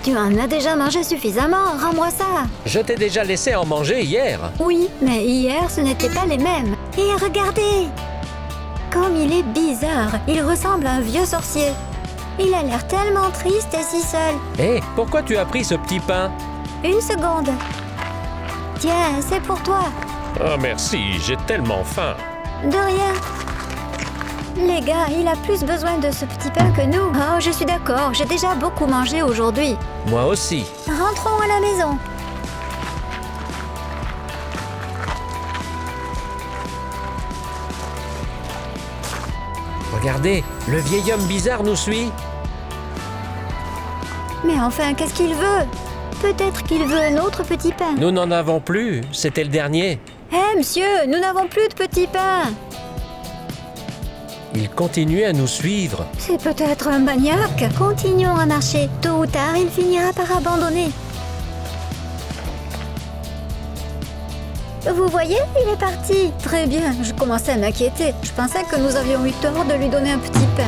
Tu en as déjà mangé suffisamment, rends-moi ça. Je t'ai déjà laissé en manger hier. Oui, mais hier, ce n'étaient pas les mêmes. Et regardez! Comme il est bizarre, il ressemble à un vieux sorcier. Il a l'air tellement triste et si seul. Hé, pourquoi tu as pris ce petit pain? Une seconde. Tiens, c'est pour toi. Oh merci, j'ai tellement faim. De rien. Les gars, il a plus besoin de ce petit pain que nous. Oh, je suis d'accord, j'ai déjà beaucoup mangé aujourd'hui. Moi aussi. Rentrons à la maison. Regardez, le vieil homme bizarre nous suit. Mais enfin, qu'est-ce qu'il veut? Peut-être qu'il veut un autre petit pain. Nous n'en avons plus, c'était le dernier. Hé, monsieur, nous n'avons plus de petit pain. Il continue à nous suivre. C'est peut-être un maniaque. Continuons à marcher. Tôt ou tard, il finira par abandonner. Vous voyez, il est parti. Très bien, je commençais à m'inquiéter. Je pensais que nous avions eu tort de lui donner un petit pain.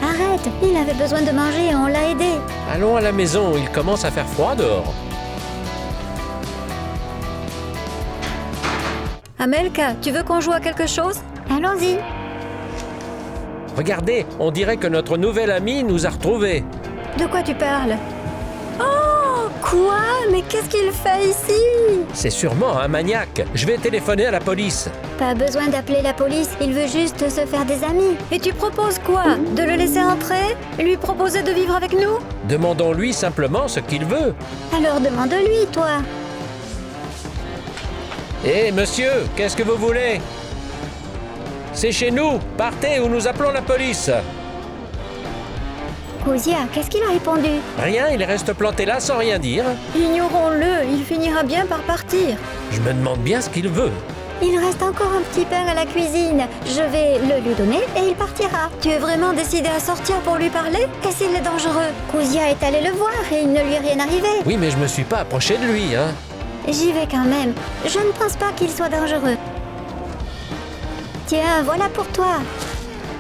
Arrête, il avait besoin de manger et on l'a aidé. Allons à la maison, il commence à faire froid dehors. Amelka, tu veux qu'on joue à quelque chose? Allons-y. Regardez, on dirait que notre nouvel ami nous a retrouvés. De quoi tu parles? Oh, quoi? Mais qu'est-ce qu'il fait ici? C'est sûrement un maniaque. Je vais téléphoner à la police. Pas besoin d'appeler la police, il veut juste se faire des amis. Et tu proposes quoi? De le laisser entrer? Lui proposer de vivre avec nous? Demandons-lui simplement ce qu'il veut. Alors demande-lui, toi. Hé, monsieur, qu'est-ce que vous voulez? C'est chez nous. Partez ou nous appelons la police. Kozia, qu'est-ce qu'il a répondu? Rien, il reste planté là sans rien dire. Ignorons-le, il finira bien par partir. Je me demande bien ce qu'il veut. Il reste encore un petit pain à la cuisine. Je vais le lui donner et il partira. Tu es vraiment décidé à sortir pour lui parler? Et s'il est dangereux? Kozia est allé le voir et il ne lui est rien arrivé. Oui, mais je me suis pas approché de lui, hein. J'y vais quand même. Je ne pense pas qu'il soit dangereux. Tiens, voilà pour toi.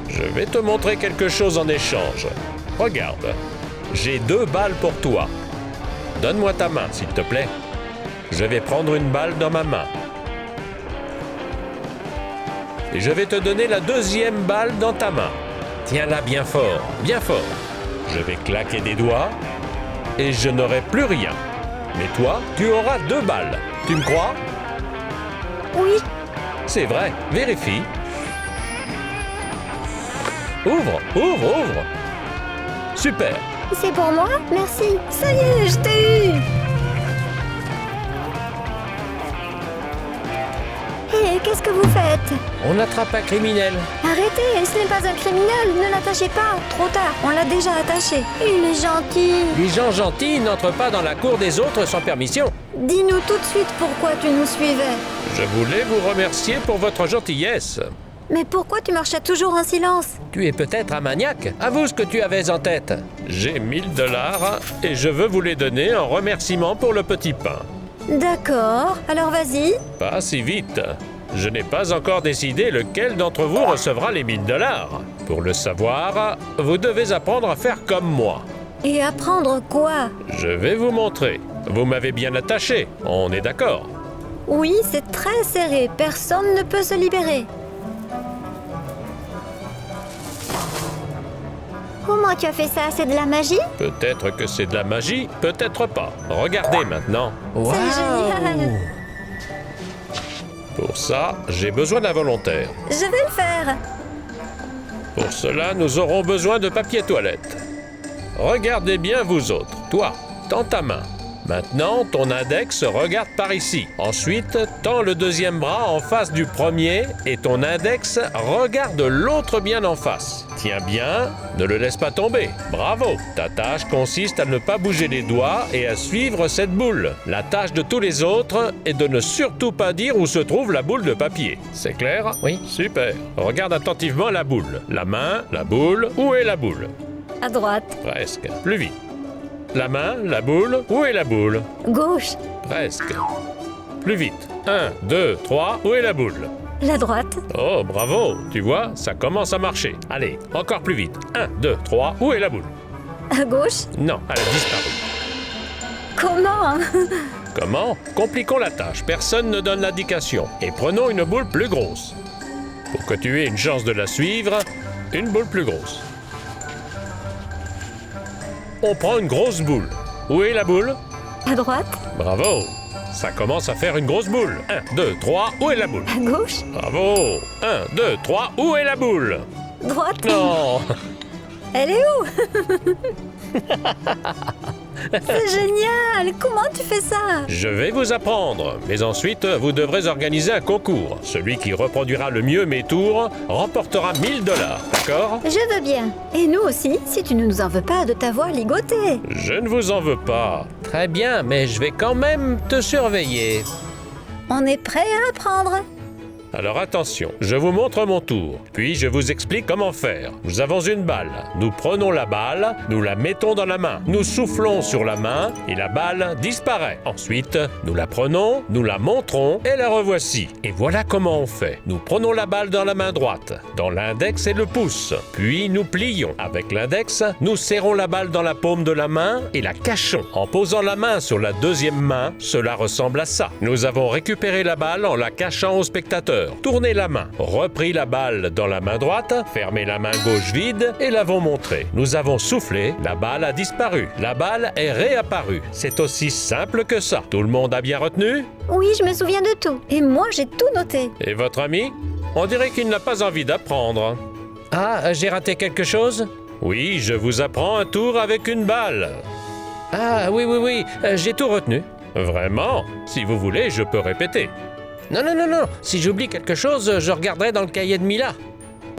Je vais te montrer quelque chose en échange. Regarde, j'ai 2 balles pour toi. Donne-moi ta main, s'il te plaît. Je vais prendre une balle dans ma main. Et je vais te donner la 2e balle dans ta main. Tiens-la bien fort, bien fort. Je vais claquer des doigts et je n'aurai plus rien. Mais toi, tu auras 2 balles. Tu me crois? Oui. C'est vrai, vérifie. Ouvre, ouvre, ouvre. Super. C'est pour moi? Merci. Ça y est, je t'ai eu. Hé, qu'est-ce que vous faites? On attrape un criminel. Arrêtez, ce n'est pas un criminel. Ne l'attachez pas. Trop tard, on l'a déjà attaché. Il est gentil. Les gens gentils n'entrent pas dans la cour des autres sans permission. Dis-nous tout de suite pourquoi tu nous suivais. Je voulais vous remercier pour votre gentillesse. Mais pourquoi tu marchais toujours en silence? Tu es peut-être un maniaque. Avoue ce que tu avais en tête. J'ai 1000 $ et je veux vous les donner en remerciement pour le petit pain. D'accord, alors vas-y. Pas si vite. Je n'ai pas encore décidé lequel d'entre vous recevra les 1000 $. Pour le savoir, vous devez apprendre à faire comme moi. Et apprendre quoi? Je vais vous montrer. Vous m'avez bien attaché, on est d'accord? Oui, c'est très serré. Personne ne peut se libérer. Comment tu as fait ça? C'est de la magie? Peut-être que c'est de la magie, peut-être pas. Regardez maintenant. C'est génial. Pour ça, j'ai besoin d'un volontaire. Je vais le faire. Pour cela, nous aurons besoin de papier toilette. Regardez bien vous autres. Toi, tends ta main. Maintenant, ton index regarde par ici. Ensuite, tends le 2e bras en face du premier et ton index regarde l'autre bien en face. Tiens bien, ne le laisse pas tomber. Bravo! Ta tâche consiste à ne pas bouger les doigts et à suivre cette boule. La tâche de tous les autres est de ne surtout pas dire où se trouve la boule de papier. C'est clair? Oui. Super. Regarde attentivement la boule. La main, la boule, où est la boule? À droite. Presque. Plus vite. La main, la boule, où est la boule? Gauche. Presque. Plus vite. 1, 2, 3, où est la boule? La droite. Oh, bravo! Tu vois, ça commence à marcher. Allez, encore plus vite. 1, 2, 3, où est la boule? À gauche. Non, elle a disparu. Comment? Comment? Compliquons la tâche, personne ne donne l'indication. Et prenons une boule plus grosse. Pour que tu aies une chance de la suivre, une boule plus grosse. On prend une grosse boule. Où est la boule? À droite? Bravo! Ça commence à faire une grosse boule. 1, 2, 3, où est la boule? À gauche? Bravo! 1, 2, 3, où est la boule? Droite? Non! Elle est où? C'est génial! Comment tu fais ça? Je vais vous apprendre, mais ensuite, vous devrez organiser un concours. Celui qui reproduira le mieux mes tours remportera 1000 $, d'accord? Je veux bien. Et nous aussi, si tu ne nous en veux pas de t'avoir ligoté. Je ne vous en veux pas. Très bien, mais je vais quand même te surveiller. On est prêt à apprendre. Alors attention, je vous montre mon tour, puis je vous explique comment faire. Nous avons une balle. Nous prenons la balle, nous la mettons dans la main. Nous soufflons sur la main et la balle disparaît. Ensuite, nous la prenons, nous la montrons et la revoici. Et voilà comment on fait. Nous prenons la balle dans la main droite, dans l'index et le pouce. Puis nous plions. Avec l'index, nous serrons la balle dans la paume de la main et la cachons. En posant la main sur la deuxième main, cela ressemble à ça. Nous avons récupéré la balle en la cachant au spectateur. Tournez la main, repris la balle dans la main droite, fermez la main gauche vide et l'avons montré. Nous avons soufflé, la balle a disparu. La balle est réapparue. C'est aussi simple que ça. Tout le monde a bien retenu? Oui, je me souviens de tout. Et moi, j'ai tout noté. Et votre ami? On dirait qu'il n'a pas envie d'apprendre. Ah, j'ai raté quelque chose? Oui, je vous apprends un tour avec une balle. Ah, oui, j'ai tout retenu. Vraiment? Si vous voulez, je peux répéter. Non, si j'oublie quelque chose, je regarderai dans le cahier de Mila.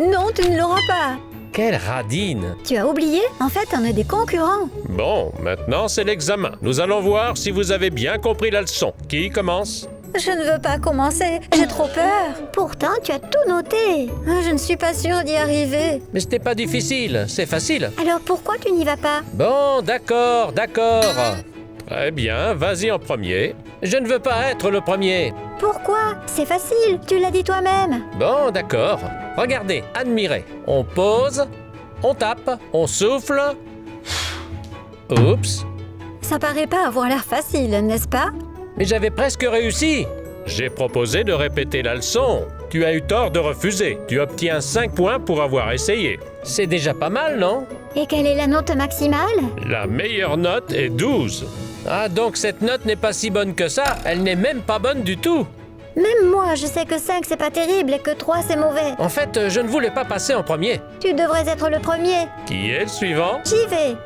Non, tu ne l'auras pas. Quelle radine! Tu as oublié? En fait, on est des concurrents. Bon, maintenant c'est l'examen. Nous allons voir si vous avez bien compris la leçon. Qui commence? Je ne veux pas commencer, j'ai trop peur. Pourtant, tu as tout noté. Je ne suis pas sûre d'y arriver. Mais c'était pas difficile, c'est facile. Alors pourquoi tu n'y vas pas? Bon, d'accord. Très bien, vas-y en premier. Je ne veux pas être le premier. Pourquoi? C'est facile, tu l'as dit toi-même. Bon, d'accord. Regardez, admirez. On pose, on tape, on souffle. Oups. Ça paraît pas avoir l'air facile, n'est-ce pas? Mais j'avais presque réussi. J'ai proposé de répéter la leçon. Tu as eu tort de refuser. Tu obtiens 5 points pour avoir essayé. C'est déjà pas mal, non? Et quelle est la note maximale? La meilleure note est 12. Ah, donc cette note n'est pas si bonne que ça. Elle n'est même pas bonne du tout. Même moi, je sais que 5 c'est pas terrible et que 3 c'est mauvais. En fait, je ne voulais pas passer en premier. Tu devrais être le premier. Qui est le suivant? J'y vais.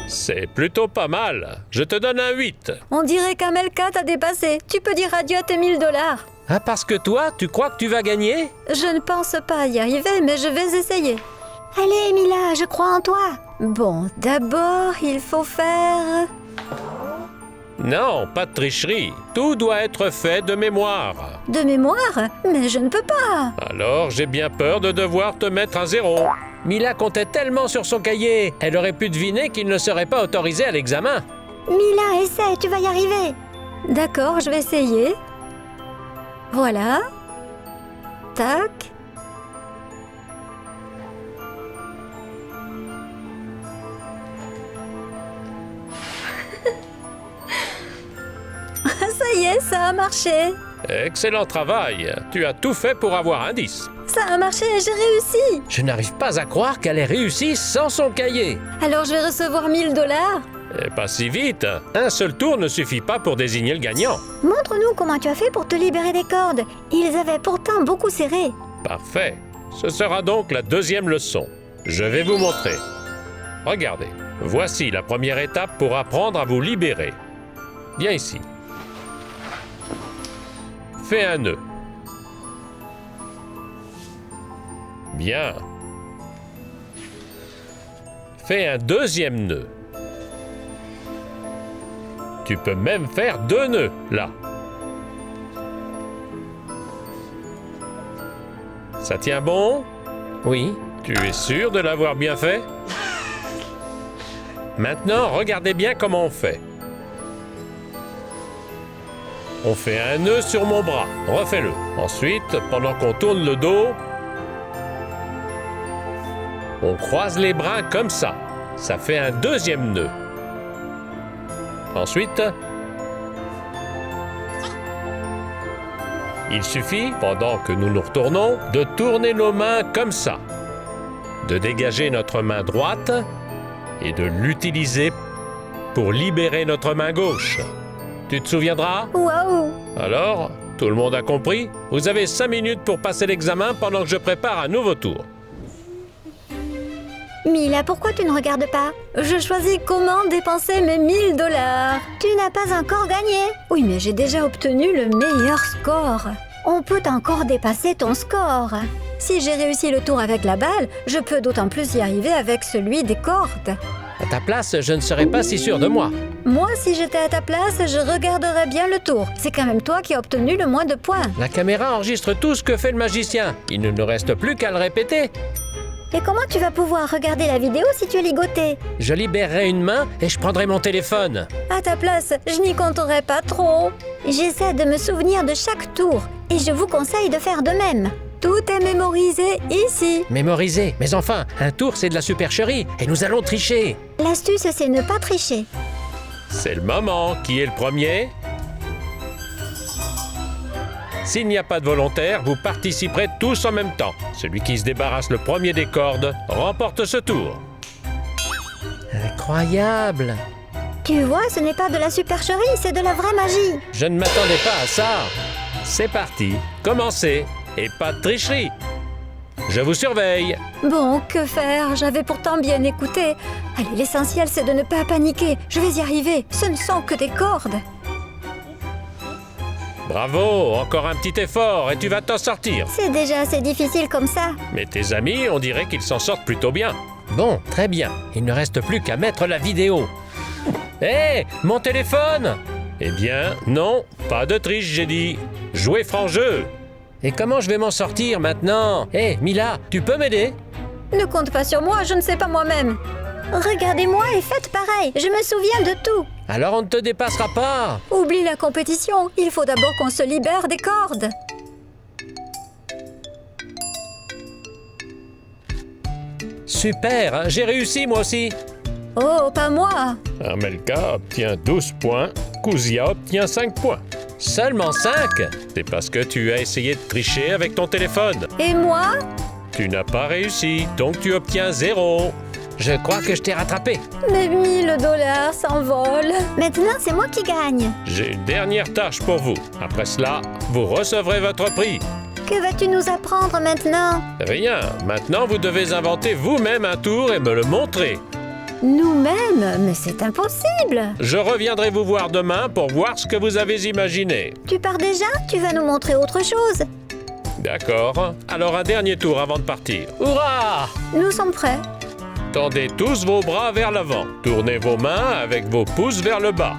C'est plutôt pas mal. Je te donne un 8. On dirait qu'Amelka t'a dépassé. Tu peux dire adieu à tes 1000 $. Ah, parce que toi, tu crois que tu vas gagner? Je ne pense pas y arriver, mais je vais essayer. Allez, Mila, je crois en toi. Bon, d'abord, il faut faire... Non, pas de tricherie. Tout doit être fait de mémoire. De mémoire? Mais je ne peux pas. Alors, j'ai bien peur de devoir te mettre un 0. Mila comptait tellement sur son cahier. Elle aurait pu deviner qu'il ne serait pas autorisé à l'examen. Mila, essaie, tu vas y arriver. D'accord, je vais essayer. Voilà. Tac. Ça y est, ça a marché. Excellent travail. Tu as tout fait pour avoir un 10. Ça a marché, j'ai réussi. Je n'arrive pas à croire qu'elle ait réussi sans son cahier. Alors je vais recevoir 1000 $. Et pas si vite. Un seul tour ne suffit pas pour désigner le gagnant. Montre-nous comment tu as fait pour te libérer des cordes. Ils avaient pourtant beaucoup serré. Parfait. Ce sera donc la deuxième leçon. Je vais vous montrer. Regardez. Voici la première étape pour apprendre à vous libérer. Viens ici. Fais un nœud. Bien. Fais un deuxième nœud. Tu peux même faire 2 nœuds, là. Ça tient bon? Oui. Tu es sûr de l'avoir bien fait? Maintenant, regardez bien comment on fait. on fait un nœud sur mon bras. Refais-le. Ensuite, pendant qu'on tourne le dos, on croise les bras comme ça. Ça fait un deuxième nœud. Ensuite, il suffit, pendant que nous nous retournons, de tourner nos mains comme ça, de dégager notre main droite et de l'utiliser pour libérer notre main gauche. Tu te souviendras? Waouh! Alors, tout le monde a compris? Vous avez 5 minutes pour passer l'examen pendant que je prépare un nouveau tour. Mila, pourquoi tu ne regardes pas? Je choisis comment dépenser mes 1000 $. Tu n'as pas encore gagné. Oui, mais j'ai déjà obtenu le meilleur score. On peut encore dépasser ton score. Si j'ai réussi le tour avec la balle, je peux d'autant plus y arriver avec celui des cordes. À ta place, je ne serais pas si sûr de moi. Moi, si j'étais à ta place, je regarderais bien le tour. C'est quand même toi qui as obtenu le moins de points. La caméra enregistre tout ce que fait le magicien. Il ne nous reste plus qu'à le répéter. Et comment tu vas pouvoir regarder la vidéo si tu es ligoté? Je libérerai une main et je prendrai mon téléphone. À ta place, je n'y compterai pas trop. J'essaie de me souvenir de chaque tour et je vous conseille de faire de même. Tout est mémorisé ici. Mémoriser. Mais enfin, un tour, c'est de la supercherie et nous allons tricher. L'astuce, c'est ne pas tricher. C'est le moment. Qui est le premier? S'il n'y a pas de volontaire, vous participerez tous en même temps. Celui qui se débarrasse le premier des cordes remporte ce tour. Incroyable! Tu vois, ce n'est pas de la supercherie, c'est de la vraie magie. Je ne m'attendais pas à ça. C'est parti. Commencez. Et pas de tricherie. Je vous surveille. Bon, que faire? J'avais pourtant bien écouté. Allez, l'essentiel, c'est de ne pas paniquer. Je vais y arriver. Ce ne sont que des cordes. Bravo, encore un petit effort et tu vas t'en sortir. C'est déjà assez difficile comme ça. Mais tes amis, on dirait qu'ils s'en sortent plutôt bien. Bon, très bien. Il ne reste plus qu'à mettre la vidéo. Hé, mon téléphone! Eh bien, non, pas de triche, j'ai dit. Jouez franc jeu. Et comment je vais m'en sortir maintenant? Hé, Mila, tu peux m'aider? Ne compte pas sur moi, je ne sais pas moi-même. Regardez-moi et faites pareil, je me souviens de tout. Alors on ne te dépassera pas. Oublie la compétition, il faut d'abord qu'on se libère des cordes. Super, hein, j'ai réussi moi aussi. Oh, pas moi. Amelka obtient 12 points, Kouzia obtient 5 points. Seulement 5? C'est parce que tu as essayé de tricher avec ton téléphone. Et moi? Tu n'as pas réussi, donc tu obtiens 0. Je crois que je t'ai rattrapé. Mes 1000 $ s'envolent. Maintenant, c'est moi qui gagne. J'ai une dernière tâche pour vous. Après cela, vous recevrez votre prix. Que vas-tu nous apprendre maintenant? Rien. Maintenant, vous devez inventer vous-même un tour et me le montrer. Nous-mêmes? Mais c'est impossible. Je reviendrai vous voir demain pour voir ce que vous avez imaginé. Tu pars déjà? Tu vas nous montrer autre chose. D'accord. Alors un dernier tour avant de partir. Hurrah! Nous sommes prêts. Tendez tous vos bras vers l'avant. Tournez vos mains avec vos pouces vers le bas.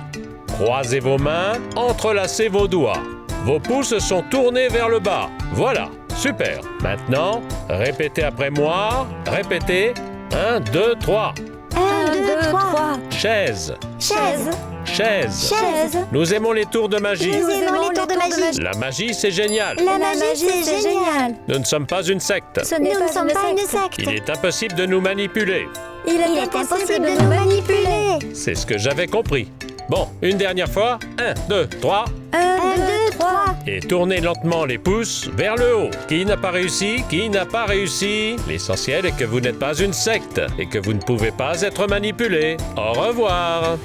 Croisez vos mains, entrelacez vos doigts. Vos pouces sont tournés vers le bas. Voilà, super. Maintenant, répétez après moi. Répétez. 1, 2, 3. 1, 2, 3. Chaise. Chaise. Chaise. Chaise. Nous aimons les tours de magie. Nous aimons les tours de magie. La magie, c'est génial. La magie, c'est génial. Nous ne sommes pas une secte. Nous ne sommes pas une secte. Il est impossible de nous manipuler. Il est impossible de nous manipuler. C'est ce que j'avais compris. Bon, une dernière fois. 1, 2, 3. 1, 2, 3. Et tournez lentement les pouces vers le haut. Qui n'a pas réussi? Qui n'a pas réussi? L'essentiel est que vous n'êtes pas une secte et que vous ne pouvez pas être manipulé. Au revoir.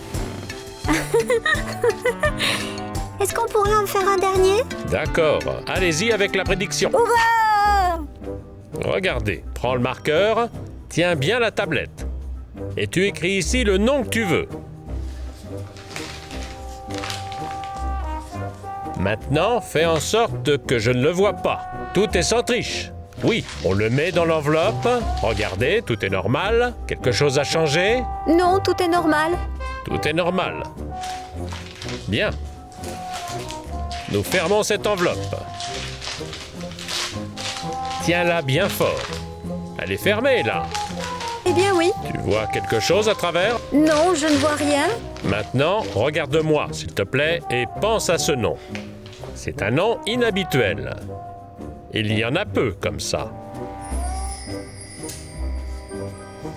Est-ce qu'on pourrait en faire un dernier? D'accord. Allez-y avec la prédiction. Hurrah! Regardez. Prends le marqueur. Tiens bien la tablette. Et tu écris ici le nom que tu veux. Maintenant, fais en sorte que je ne le vois pas. Tout est sans triche. Oui, on le met dans l'enveloppe. Regardez, tout est normal. Quelque chose a changé? Non, tout est normal. Tout est normal. Bien. Nous fermons cette enveloppe. Tiens-la bien fort. Elle est fermée, là. Eh bien oui. Tu vois quelque chose à travers? Non, je ne vois rien. Maintenant, regarde-moi, s'il te plaît, et pense à ce nom. C'est un nom inhabituel. Il y en a peu comme ça.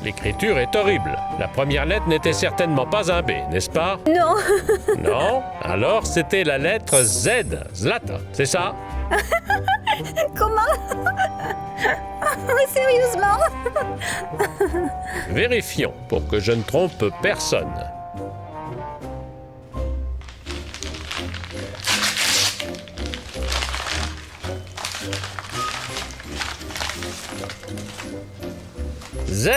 L'écriture est horrible. La première lettre n'était certainement pas un B, n'est-ce pas? Non. Non? Alors c'était la lettre Z. Zlata, c'est ça? Comment? Sérieusement? Vérifions pour que je ne trompe personne. Z.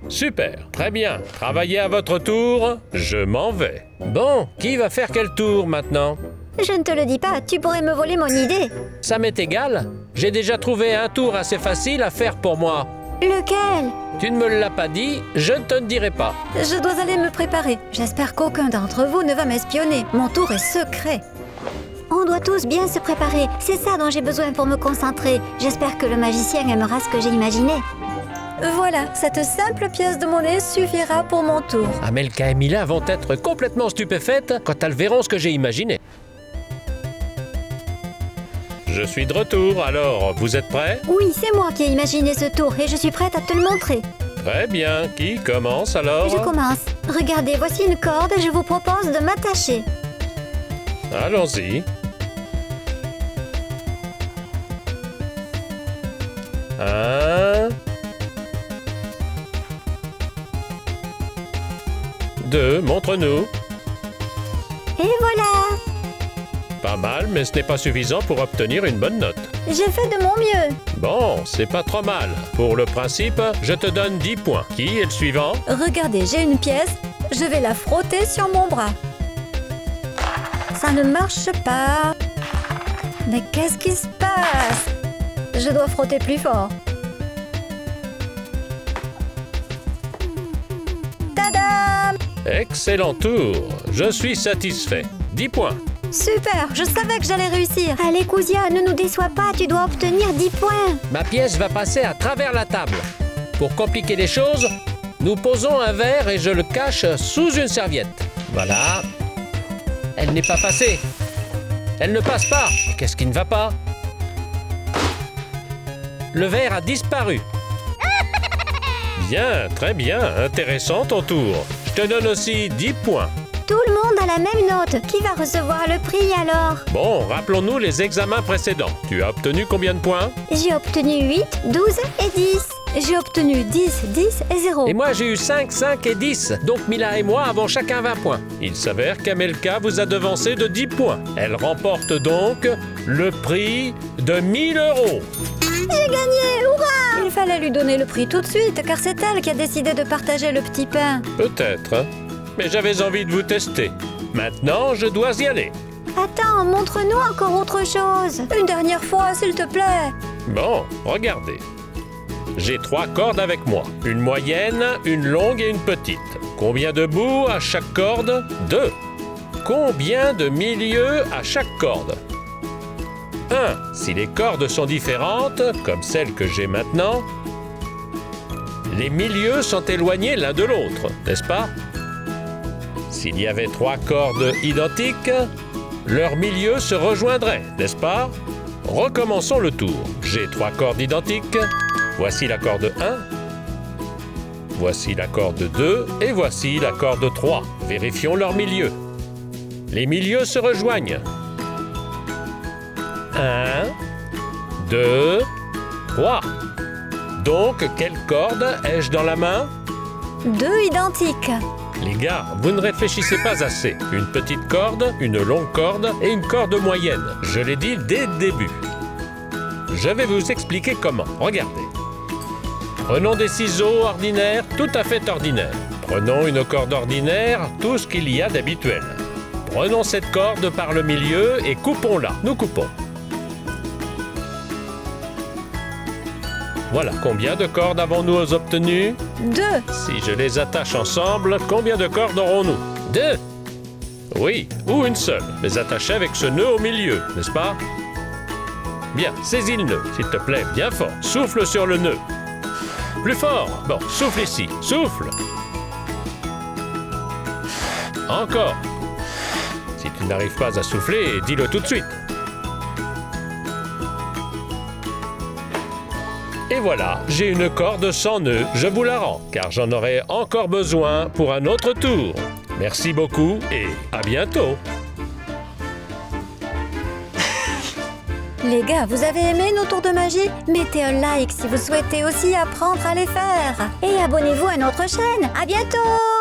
Super, très bien. Travaillez à votre tour, je m'en vais. Bon, qui va faire quel tour maintenant? Je ne te le dis pas, tu pourrais me voler mon idée. Ça m'est égal. J'ai déjà trouvé un tour assez facile à faire pour moi. Lequel? Tu ne me l'as pas dit, je ne te le dirai pas. Je dois aller me préparer. J'espère qu'aucun d'entre vous ne va m'espionner. Mon tour est secret. On doit tous bien se préparer. C'est ça dont j'ai besoin pour me concentrer. J'espère que le magicien aimera ce que j'ai imaginé. Voilà, cette simple pièce de monnaie suffira pour mon tour. Amelka et Mila vont être complètement stupéfaites quand elles verront ce que j'ai imaginé. Je suis de retour, alors vous êtes prêts? Oui, c'est moi qui ai imaginé ce tour et je suis prête à te le montrer. Très bien, qui commence alors? Je commence. Regardez, voici une corde et je vous propose de m'attacher. Allons-y. 1, 2, montre-nous. Et voilà! Pas mal, mais ce n'est pas suffisant pour obtenir une bonne note. J'ai fait de mon mieux. Bon, c'est pas trop mal. Pour le principe, je te donne 10 points. Qui est le suivant? Regardez, j'ai une pièce. Je vais la frotter sur mon bras. Ça ne marche pas. Mais qu'est-ce qui se passe? Je dois frotter plus fort. Tadam! Excellent tour. Je suis satisfait. 10 points. Super, je savais que j'allais réussir. Allez, Couzia, ne nous déçois pas, tu dois obtenir 10 points. Ma pièce va passer à travers la table. Pour compliquer les choses, nous posons un verre et je le cache sous une serviette. Voilà. Elle n'est pas passée. Elle ne passe pas. Qu'est-ce qui ne va pas? Le verre a disparu. Bien, très bien. Intéressant ton tour. Je te donne aussi 10 points. Tout le monde a la même note. Qui va recevoir le prix alors? Bon, rappelons-nous les examens précédents. Tu as obtenu combien de points? J'ai obtenu 8, 12 et 10. J'ai obtenu 10, 10 et 0. Et moi, j'ai eu 5, 5 et 10. Donc Mila et moi avons chacun 20 points. Il s'avère qu'Amelka vous a devancé de 10 points. Elle remporte donc le prix de 1000 €. J'ai gagné, hurrah! Il fallait lui donner le prix tout de suite, car c'est elle qui a décidé de partager le petit pain. Peut-être, hein. Mais j'avais envie de vous tester. Maintenant, je dois y aller. Attends, montre-nous encore autre chose. Une dernière fois, s'il te plaît. Bon, regardez. J'ai 3 cordes avec moi. Une moyenne, une longue et une petite. Combien de bouts à chaque corde? 2. Combien de milieux à chaque corde? 1. Si les cordes sont différentes, comme celle que j'ai maintenant, les milieux sont éloignés l'un de l'autre, n'est-ce pas? S'il y avait 3 cordes identiques, leurs milieux se rejoindraient, n'est-ce pas? Recommençons le tour. J'ai 3 cordes identiques. Voici la corde 1. Voici la corde 2. Et voici la corde 3. Vérifions leurs milieux. Les milieux se rejoignent. 1, 2, 3. Donc, quelle corde ai-je dans la main? 2 identiques. Les gars, vous ne réfléchissez pas assez. Une petite corde, une longue corde et une corde moyenne. Je l'ai dit dès le début. Je vais vous expliquer comment. Regardez. Prenons des ciseaux ordinaires, tout à fait ordinaires. Prenons une corde ordinaire, tout ce qu'il y a d'habituel. Prenons cette corde par le milieu et coupons-la. Nous coupons. Voilà, combien de cordes avons-nous obtenues? 2. Si je les attache ensemble, combien de cordes aurons-nous? 2. Oui, ou une seule, mais attachée avec ce nœud au milieu, n'est-ce pas? Bien, saisis le nœud, s'il te plaît, bien fort. Souffle sur le nœud. Plus fort. Bon, souffle ici, souffle. Encore. Si tu n'arrives pas à souffler, dis-le tout de suite. Et voilà, j'ai une corde sans nœud, je vous la rends, car j'en aurai encore besoin pour un autre tour. Merci beaucoup et à bientôt. Les gars, vous avez aimé nos tours de magie? Mettez un like si vous souhaitez aussi apprendre à les faire. Et abonnez-vous à notre chaîne. À bientôt!